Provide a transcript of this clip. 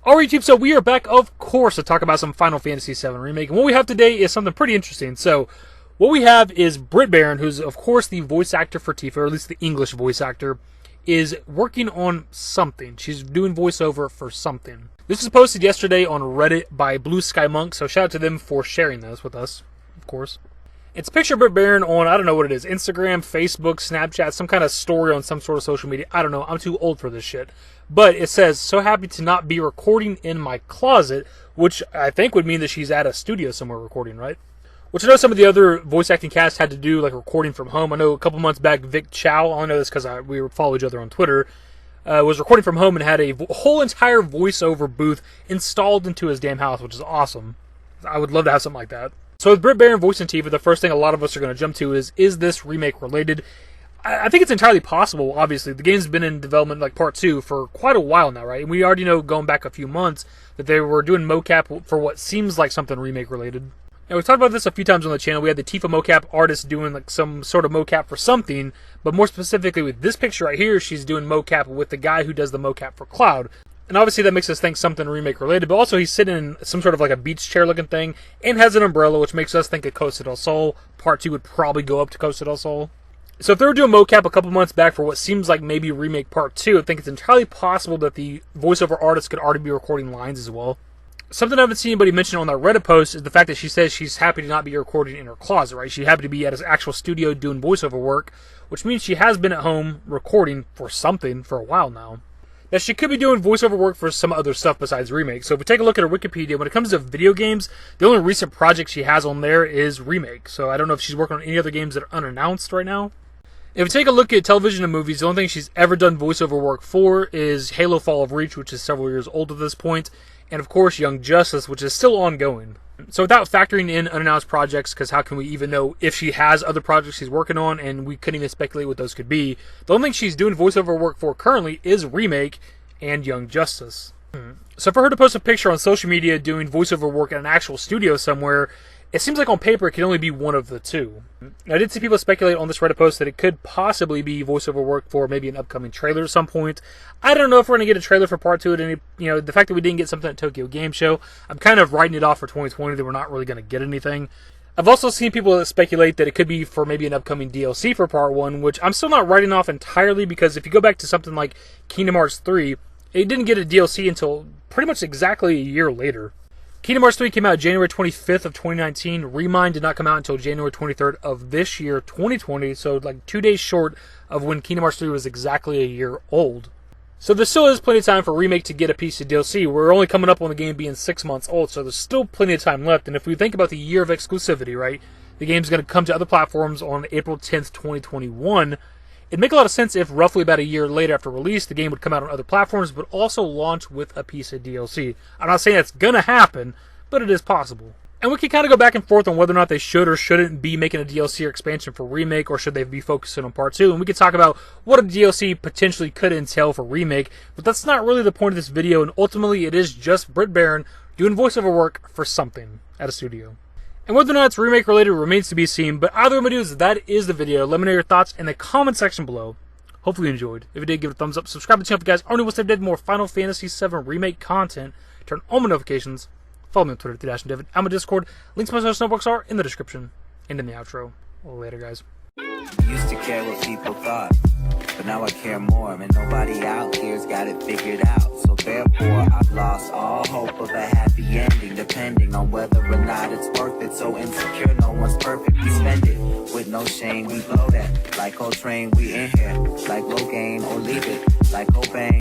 Alright YouTube, so we are back, of course, to talk about some Final Fantasy VII Remake. And what we have today is something pretty interesting. So, what we have is Britt Baron, who's, of course, the voice actor for Tifa, or at least the English voice actor, is working on something. She's doing voiceover for something. This was posted yesterday on Reddit by Blue Sky Monk, so shout out to them for sharing this with us, of course. It's a picture of Britt Baron on, I don't know what it is, Instagram, Facebook, Snapchat, some kind of story on some sort of social media. I don't know, I'm too old for this shit. But it says, so happy to not be recording in my closet, which I think would mean that she's at a studio somewhere recording, right? Which I know some of the other voice acting casts had to do, like recording from home. I know a couple months back, Vic Chow, I know this because we follow each other on Twitter, was recording from home and had a whole entire voiceover booth installed into his damn house, which is awesome. I would love to have something like that. So with Britt Baron voicing Tifa, the first thing a lot of us are going to jump to is this remake related? I think it's entirely possible, obviously. The game's been in development, like Part 2, for quite a while now, right? And we already know, going back a few months, that they were doing mocap for what seems like something remake related. And we've talked about this a few times on the channel. We had the Tifa mocap artist doing like some sort of mocap for something, but more specifically with this picture right here, she's doing mocap with the guy who does the mocap for Cloud. And obviously that makes us think something remake related, but also he's sitting in some sort of like a beach chair looking thing, and has an umbrella, which makes us think of Costa del Sol. Part 2 would probably go up to Costa del Sol. So if they were doing mocap a couple months back for what seems like maybe remake Part 2, I think it's entirely possible that the voiceover artist could already be recording lines as well. Something I haven't seen anybody mention on that Reddit post is the fact that she says she's happy to not be recording in her closet, right? She's happy to be at his actual studio doing voiceover work, which means she has been at home recording for something for a while now. Now, she could be doing voiceover work for some other stuff besides Remake. So if we take a look at her Wikipedia, when it comes to video games, the only recent project she has on there is Remake. So I don't know if she's working on any other games that are unannounced right now. If we take a look at television and movies, the only thing she's ever done voiceover work for is Halo Fall of Reach, which is several years old at this point, and of course Young Justice, which is still ongoing. So without factoring in unannounced projects, because how can we even know if she has other projects she's working on, and we couldn't even speculate what those could be, the only thing she's doing voiceover work for currently is Remake and Young Justice. So for her to post a picture on social media doing voiceover work at an actual studio somewhere, it seems like on paper it can only be one of the two. I did see people speculate on this Reddit post that it could possibly be voiceover work for maybe an upcoming trailer at some point. I don't know if we're going to get a trailer for Part 2 at any, the fact that we didn't get something at Tokyo Game Show, I'm kind of writing it off for 2020 that we're not really going to get anything. I've also seen people speculate that it could be for maybe an upcoming DLC for Part 1, which I'm still not writing off entirely, because if you go back to something like Kingdom Hearts 3, it didn't get a DLC until pretty much exactly a year later. Kingdom Hearts 3 came out January 25th of 2019. Remind did not come out until January 23rd of this year, 2020, so like 2 days short of when Kingdom Hearts 3 was exactly a year old. So there still is plenty of time for Remake to get a piece of DLC. We're only coming up on the game being 6 months old, so there's still plenty of time left. And if we think about the year of exclusivity, right, the game's going to come to other platforms on April 10th, 2021. It'd make a lot of sense if roughly about a year later after release, the game would come out on other platforms, but also launch with a piece of DLC. I'm not saying that's going to happen, but it is possible. And we can kind of go back and forth on whether or not they should or shouldn't be making a DLC or expansion for Remake, or should they be focusing on Part 2. And we can talk about what a DLC potentially could entail for Remake, but that's not really the point of this video, and ultimately it is just Britt Baron doing voiceover work for something at a studio. And whether or not it's remake related remains to be seen, but either way, dudes, that is the video. Let me know your thoughts in the comment section below. Hopefully you enjoyed. If you did, give it a thumbs up. Subscribe to the channel if you guys are new. We'll stay more Final Fantasy VII Remake content. Turn on my notifications. Follow me on Twitter at dashingdavid. I'm on Discord. Links to my social networks are in the description and in the outro. Later, guys. Used to care what people thought, but now I care more, and nobody out here's got it figured out. So therefore I've lost all hope of a happy ending, depending on whether or not it's worth it. So insecure, no one's perfect, we spend it with no shame. We blow that like Coltrane, we in here like Low Gain, or leave it like Obang.